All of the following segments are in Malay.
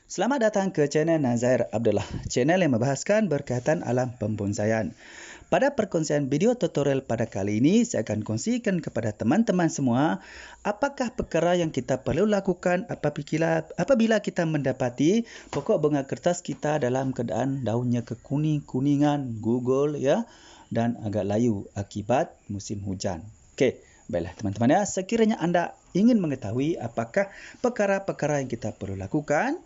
Selamat datang ke channel Nazair Abdullah, channel yang membahaskan berkaitan alam pembonsaian. Pada perkongsian video tutorial pada kali ini, saya akan kongsikan kepada teman-teman semua apakah perkara yang kita perlu lakukan apabila kita mendapati pokok bunga kertas kita dalam keadaan daunnya kekuning-kuningan, gugur ya, dan agak layu akibat musim hujan. Okey, baiklah teman-teman ya, sekiranya anda ingin mengetahui apakah perkara-perkara yang kita perlu lakukan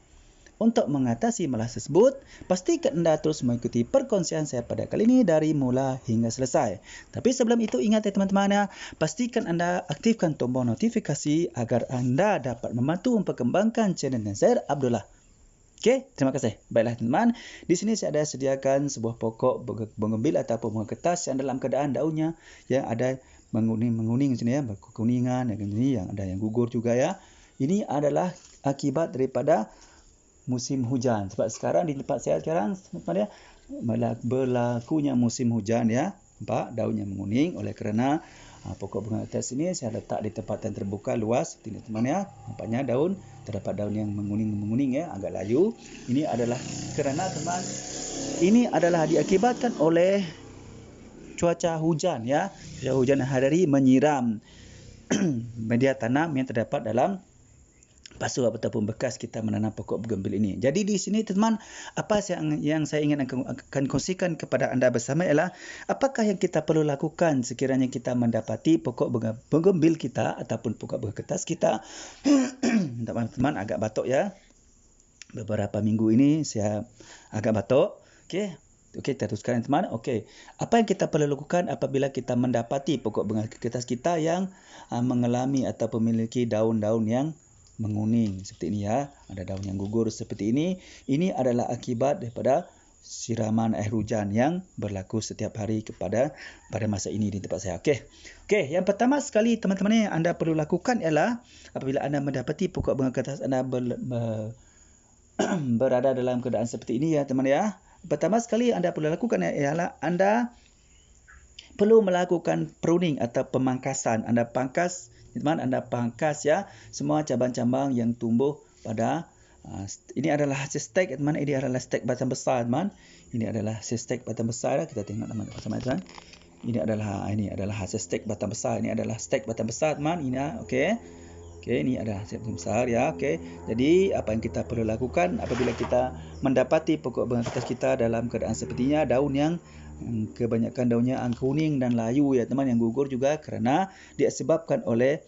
untuk mengatasi masalah tersebut, pastikan anda terus mengikuti perkongsian saya pada kali ini dari mula hingga selesai. Tapi sebelum itu ingat ya teman-teman, pastikan anda aktifkan tombol notifikasi agar anda dapat membantu memperkembangkan channel Nazair Abdullah. Okey, terima kasih. Baiklah teman-teman, di sini saya ada sediakan sebuah pokok bougainville ataupun bunga kertas yang dalam keadaan daunnya yang ada menguning sini ya, berkekuningan, yang ada yang gugur juga ya. Ini adalah akibat daripada musim hujan. Sebab sekarang di tempat saya sekarang berlakunya musim hujan ya. Nampak daunnya menguning oleh kerana pokok bunga kertas ini saya letak di tempat yang terbuka luas seperti ini teman ya. Nampaknya terdapat daun yang menguning ya, agak layu. Ini adalah kerana teman, ini adalah diakibatkan oleh cuaca hujan ya. Cuaca hujan hari menyiram media tanam yang terdapat dalam pasu ataupun bekas kita menanam pokok bougainville ini. Jadi di sini teman, apa yang saya ingin akan kongsikan kepada anda bersama ialah apakah yang kita perlu lakukan sekiranya kita mendapati pokok bougainville kita ataupun pokok bunga kertas kita. Teman-teman agak batuk ya. Beberapa minggu ini saya agak batuk. Okey. Okey, kita teruskan teman. Okey. Apa yang kita perlu lakukan apabila kita mendapati pokok bunga kertas kita yang mengalami atau memiliki daun-daun yang menguning seperti ini ya, ada daun yang gugur seperti ini. Ini adalah akibat daripada siraman air hujan yang berlaku setiap hari pada masa ini di tempat saya. Okey, yang pertama sekali teman-teman yang anda perlu lakukan ialah apabila anda mendapati pokok bunga kertas anda berada dalam keadaan seperti ini ya teman ya. Pertama sekali anda perlu lakukan ialah anda perlu melakukan pruning atau pemangkasan. Anda pangkas ya semua cabang-cabang yang tumbuh pada ini adalah hasil stek teman. Ini adalah stek batang besar teman. Ini adalah hasil stek batang besar. Kita tengok teman-teman. Ini adalah hasil stek batang besar. Ini adalah stek batang besar teman. Ini okey. Okey, ini adalah hasil batang besar ya. Okey. Jadi apa yang kita perlu lakukan apabila kita mendapati pokok bunga kertas kita dalam keadaan sepertinya daun yang kebanyakan daunnya kuning dan layu ya teman, yang gugur juga kerana disebabkan oleh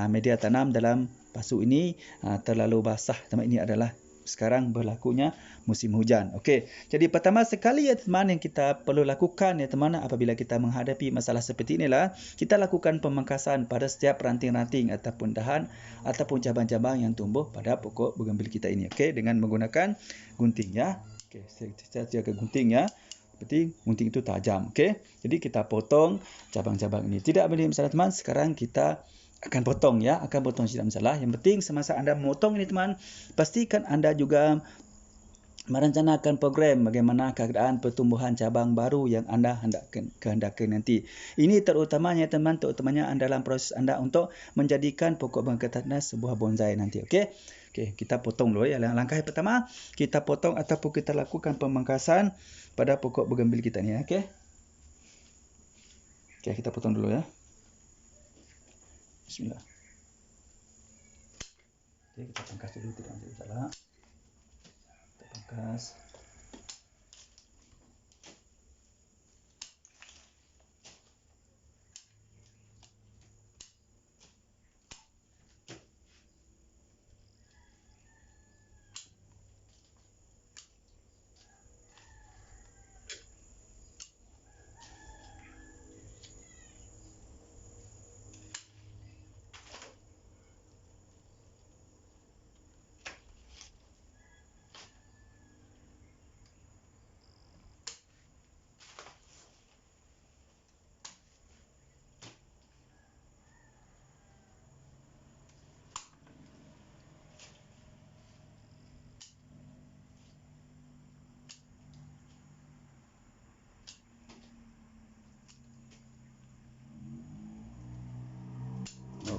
media tanam dalam pasu ini terlalu basah teman. Ini adalah sekarang berlakunya musim hujan. Okey. Jadi pertama sekali ya teman yang kita perlu lakukan ya teman apabila kita menghadapi masalah seperti inilah, kita lakukan pemangkasan pada setiap ranting-ranting ataupun dahan ataupun cabang-cabang yang tumbuh pada pokok bougainville kita ini. Okey, dengan menggunakan gunting ya. Okey, saya jaga gunting ya. Seperti gunting itu tajam. Okey. Jadi kita potong cabang-cabang ini. Tidak boleh masalah teman. Sekarang kita akan potong ya. Akan potong tidak masalah. Yang penting semasa anda memotong ini teman, pastikan anda juga merencanakan program bagaimana keadaan pertumbuhan cabang baru yang anda kehendaki nanti. Ini terutamanya teman, terutamanya dalam proses anda untuk menjadikan pokok bunga kertas sebuah bonsai nanti. Okey. Okey, kita potong dulu ya. Langkah yang pertama, kita potong ataupun kita lakukan pemangkasan pada pokok bougainville kita ni. Okey. Okey, kita potong dulu ya. Bismillah. Okey, kita pangkas dulu, tidak ada masalah. Kita pangkas.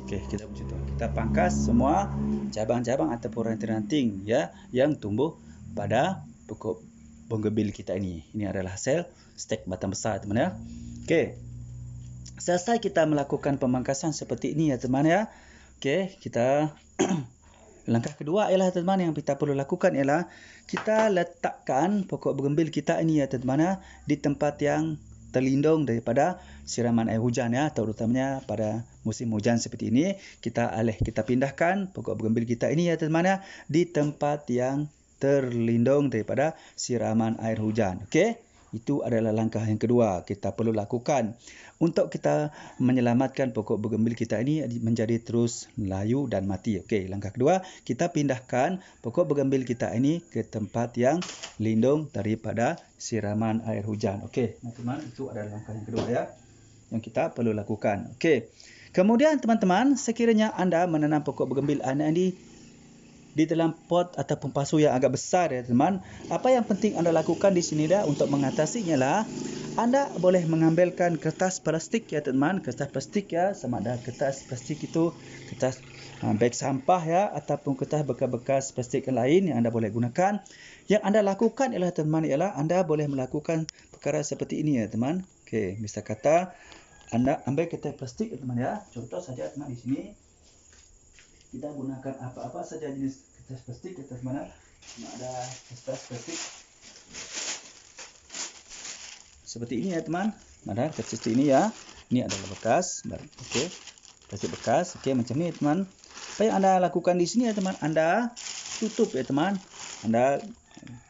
Okey, kita buat contoh. Kita pangkas semua cabang-cabang ataupun ranting-ranting ya yang tumbuh pada pokok bougainville kita ini. Ini adalah hasil stek batang besar teman ya. Okey. Selesai kita melakukan pemangkasan seperti ini ya teman ya. Okey, kita langkah kedua ialah teman yang kita perlu lakukan ialah kita letakkan pokok bougainville kita ini ya teman ya di tempat yang terlindung daripada siraman air hujan ya, terutamanya pada musim hujan seperti ini. Kita pindahkan pokok bougainville kita ini ya teman ya di tempat yang terlindung daripada siraman air hujan. Okey, itu adalah langkah yang kedua kita perlu lakukan untuk kita menyelamatkan pokok bougainville kita ini menjadi terus layu dan mati. Okey, langkah kedua, kita pindahkan pokok bougainville kita ini ke tempat yang lindung daripada siraman air hujan. Okey, teman-teman, itu adalah langkah yang kedua ya yang kita perlu lakukan. Okey. Kemudian teman-teman, sekiranya anda menanam pokok bougainville anda ini di dalam pot ataupun pasu yang agak besar ya teman, apa yang penting anda lakukan di sini dah untuk mengatasinya lah, anda boleh mengambilkan kertas plastik ya teman, kertas plastik ya, sama ada kertas plastik itu kertas beg sampah ya ataupun kertas bekas-bekas plastik yang lain yang anda boleh gunakan. Yang anda lakukan ialah teman ialah anda boleh melakukan perkara seperti ini ya teman. Okey, misal kata anda ambil kertas plastik ya teman ya. Contoh saja teman di sini kita gunakan apa-apa saja jenis kertas plastik kertas mana ada kertas plastik seperti ini ya teman, ada kertas ini ya, ini adalah bekas, okey, plastik bekas, okey macam ni teman. Apa yang anda lakukan di sini ya teman, anda tutup ya teman, anda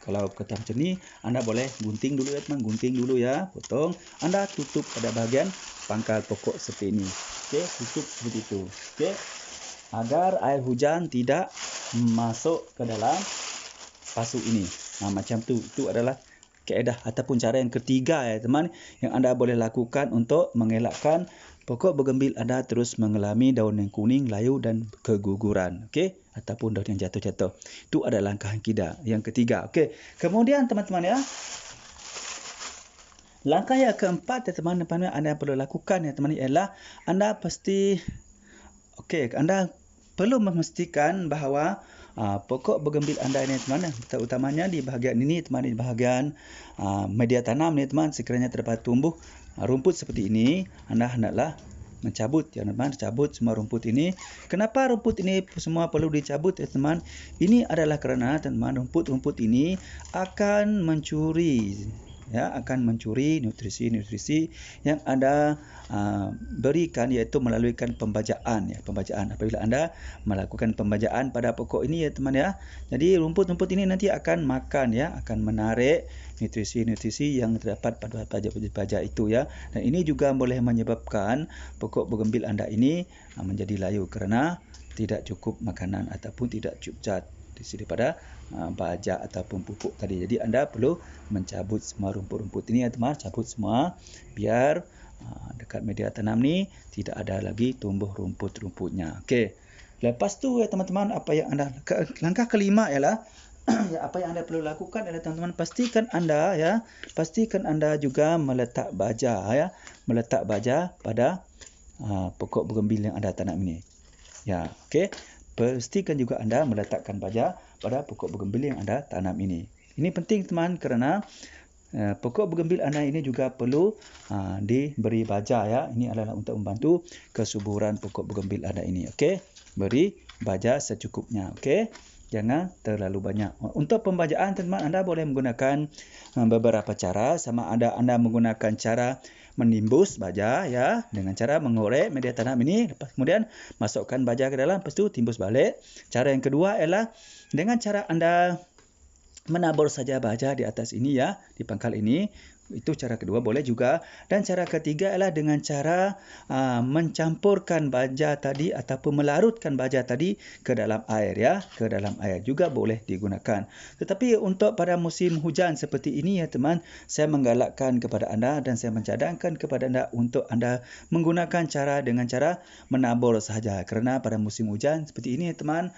kalau kertas macam ni anda boleh gunting dulu ya teman, gunting dulu ya, potong, anda tutup pada bahagian pangkal pokok seperti ini, okey, tutup seperti itu, okey. Agar air hujan tidak masuk ke dalam pasu ini. Macam tu. Itu adalah kaedah ataupun cara yang ketiga ya teman yang anda boleh lakukan untuk mengelakkan pokok bougainville anda terus mengalami daun yang kuning, layu dan keguguran. Okey, ataupun daun yang jatuh-jatuh. Itu adalah langkah yang ketiga. Okey. Kemudian teman-teman ya, langkah yang keempat ya teman-teman anda perlu lakukan ya teman ialah anda pasti anda perlu memastikan bahawa pokok bougainville anda ini teman, terutamanya di bahagian ini teman, di bahagian media tanam ni teman, sekiranya terdapat tumbuh rumput seperti ini, anda hendaklah mencabut ya teman, cabut semua rumput ini. Kenapa rumput ini semua perlu dicabut ya teman? Ini adalah kerana teman rumput-rumput ini akan mencuri nutrisi yang anda berikan, iaitu melalui pembajaan ya, pembajaan. Apabila anda melakukan pembajaan pada pokok ini ya teman ya, jadi rumput-rumput ini nanti akan makan ya, akan menarik nutrisi-nutrisi yang terdapat pada pajak itu ya, dan ini juga boleh menyebabkan pokok bougainville anda ini menjadi layu kerana tidak cukup makanan ataupun tidak cukup zat daripada bajak ataupun pupuk tadi. Jadi anda perlu mencabut semua rumput-rumput ini ya teman, cabut semua biar dekat media tanam ni tidak ada lagi tumbuh rumput-rumputnya. Okey. Lepas tu ya teman-teman, apa yang anda langkah kelima ialah ya, apa yang anda perlu lakukan adalah teman-teman pastikan anda juga meletak baja ya, meletak baja pada pokok bougainville yang anda tanam ini. Ya, okey. Pastikan juga anda meletakkan baja pada pokok bougainville yang anda tanam ini. Ini penting teman kerana pokok bougainville anda ini juga perlu diberi baja ya. Ini adalah untuk membantu kesuburan pokok bougainville anda ini. Okey, beri baja secukupnya. Okey, jangan terlalu banyak. Untuk pembajaan teman, anda boleh menggunakan beberapa cara. Sama ada anda menggunakan cara menimbus baja ya, dengan cara mengorek media tanam ini, lepas kemudian masukkan baja ke dalam, lepas tu timbus balik. Cara yang kedua ialah dengan cara anda menabur saja baja di atas ini ya, di pangkal ini. Itu cara kedua, boleh juga. Dan cara ketiga ialah dengan cara mencampurkan baja tadi ataupun melarutkan baja tadi ke dalam air ya, ke dalam air juga boleh digunakan. Tetapi untuk pada musim hujan seperti ini ya teman, saya menggalakkan kepada anda dan saya mencadangkan kepada anda untuk anda menggunakan dengan cara menabur sahaja, kerana pada musim hujan seperti ini ya teman,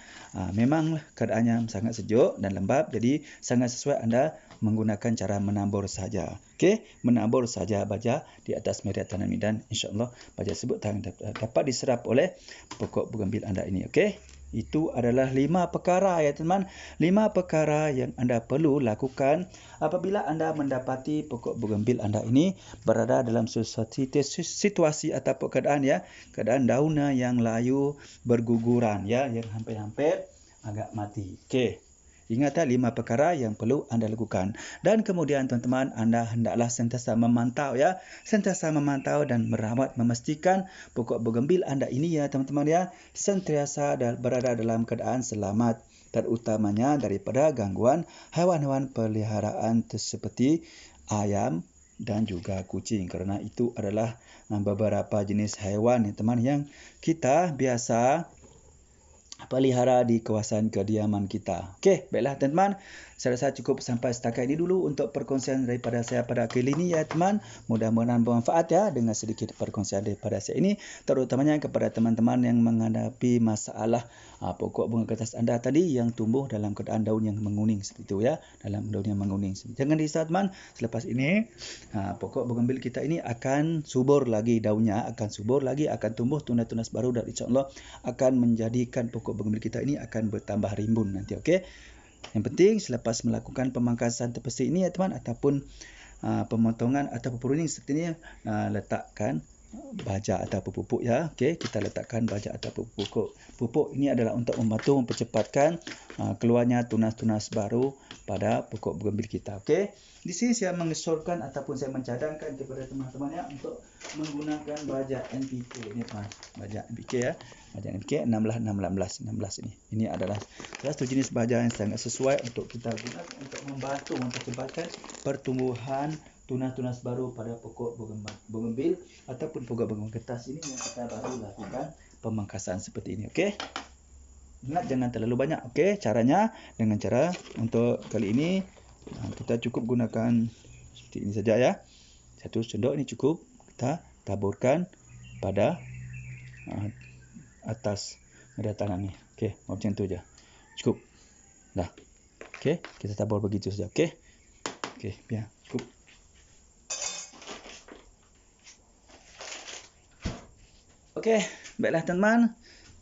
memang keadaannya sangat sejuk dan lembap, jadi sangat sesuai anda menggunakan cara menabur sahaja. Okey, menabur saja baja di atas media tanam ini dan insya-Allah baja tersebut dapat diserap oleh pokok bugambil anda ini. Okey. Itu adalah 5 perkara ya teman. 5 perkara yang anda perlu lakukan apabila anda mendapati pokok bugambil anda ini berada dalam situasi atau keadaan ya, keadaan daunnya yang layu berguguran ya, yang hampir-hampir agak mati. Okey. Ingatlah 5 perkara yang perlu anda lakukan. Dan kemudian teman-teman, anda hendaklah sentiasa memantau ya. Sentiasa memantau dan merawat, memastikan pokok bugambil anda ini ya teman-teman ya, sentiasa berada dalam keadaan selamat. Terutamanya daripada gangguan haiwan-haiwan peliharaan seperti ayam dan juga kucing. Kerana itu adalah beberapa jenis haiwan ya teman yang kita biasa pelihara di kawasan kediaman kita. Okey, baiklah teman-teman. Saya rasa cukup sampai setakat ini dulu untuk perkongsian daripada saya pada kali ini ya teman. Mudah-mudahan bermanfaat ya dengan sedikit perkongsian daripada saya ini. Terutamanya kepada teman-teman yang menghadapi masalah pokok bunga kertas anda tadi yang tumbuh dalam keadaan daun yang menguning seperti itu ya. Dalam daun yang menguning. Jangan risau teman. Selepas ini pokok bugambil kita ini akan subur lagi daunnya. Akan subur lagi. Akan tumbuh tunas-tunas baru dan insya-Allah akan menjadikan pokok bugambil kita ini akan bertambah rimbun nanti. Okey. Yang penting selepas melakukan pemangkasan seperti ini ya teman ataupun pemotongan atau pruning seperti ini letakkan baja atau pupuk ya. Okey, kita letakkan baja atau pupuk. Pupuk ini adalah untuk membantu mempercepatkan keluarnya tunas-tunas baru pada pokok bugambil kita. Okey. Di sini saya mengusulkan ataupun saya mencadangkan kepada teman-teman ya untuk menggunakan baja NPK ini teman. Baja NPK ya. Baja NPK 16 ini. Ini adalah salah satu jenis baja yang sangat sesuai untuk kita gunakan untuk membantu mempercepatkan pertumbuhan tunas-tunas baru pada pokok bugambil ataupun pokok bunga kertas ini yang kita baru lakukan pemangkasan seperti ini. Okey. Ingat jangan terlalu banyak. Okey, caranya dengan cara untuk kali ini kita cukup gunakan seperti ini saja ya. 1 sendok ini cukup kita taburkan pada atas media tanam ni. Okey, macam tu je. Cukup. Dah. Okey, kita tabur begitu saja. Okey. Okey, biar cukup. Okey, baiklah teman-teman.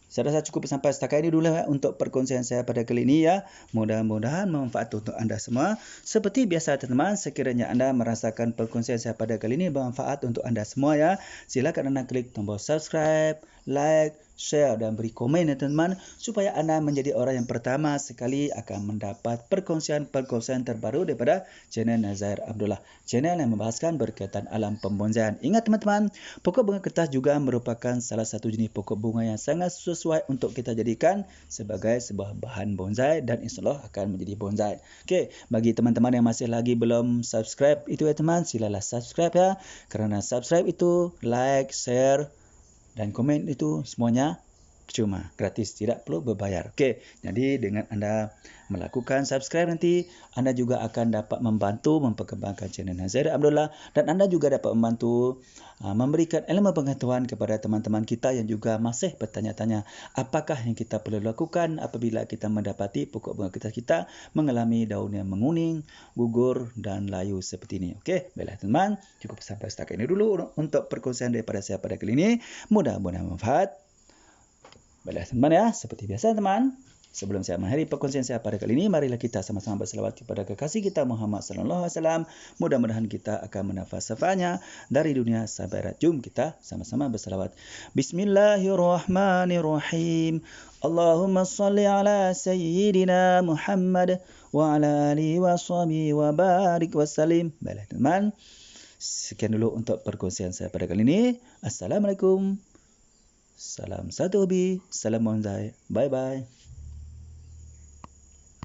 Saya rasa cukup sampai setakat ini dulu untuk perkongsian saya pada kali ini ya. Mudah-mudahan bermanfaat untuk anda semua. Seperti biasa teman-teman, sekiranya anda merasakan perkongsian saya pada kali ini bermanfaat untuk anda semua ya, silakan anda klik tombol subscribe, like, share dan beri komen ya teman-teman supaya anda menjadi orang yang pertama sekali akan mendapat perkongsian-perkongsian terbaru daripada channel Nazair Abdullah, channel yang membahaskan berkaitan alam pembonsaian. Ingat teman-teman, pokok bunga kertas juga merupakan salah satu jenis pokok bunga yang sangat sesuai untuk kita jadikan sebagai sebuah bahan bonsai dan insyaAllah akan menjadi bonsai. Okey, bagi teman-teman yang masih lagi belum subscribe itu ya teman, silalah subscribe ya. Kerana subscribe itu, like, share dan komen itu semuanya cuma gratis, tidak perlu berbayar. Okey, jadi dengan anda melakukan subscribe nanti, anda juga akan dapat membantu memperkembangkan channel Nazair Abdullah dan anda juga dapat membantu memberikan ilmu pengetahuan kepada teman-teman kita yang juga masih bertanya-tanya apakah yang kita perlu lakukan apabila kita mendapati pokok bunga kertas kita mengalami daun yang menguning, gugur dan layu seperti ini. Okey, baiklah teman, cukup sampai setakat ini dulu untuk perkongsian daripada saya pada kali ini. Mudah-mudahan bermanfaat. Baiklah teman ya, seperti biasa teman, sebelum saya mengakhiri perkongsian saya pada kali ini, marilah kita sama-sama berselawat kepada kekasih kita Muhammad sallallahu alaihi wasallam. Mudah-mudahan kita akan mendapat syafaatnya dari dunia sampai akhirat. Jom kita sama-sama berselawat. Bismillahirrahmanirrahim. Allahumma salli ala sayyidina Muhammad wa ala alihi wa sahbihi wa barik wa salim. Baiklah teman, sekian dulu untuk perkongsian saya pada kali ini. Assalamualaikum. Salam satu hobi, salam bonsai. Bye bye.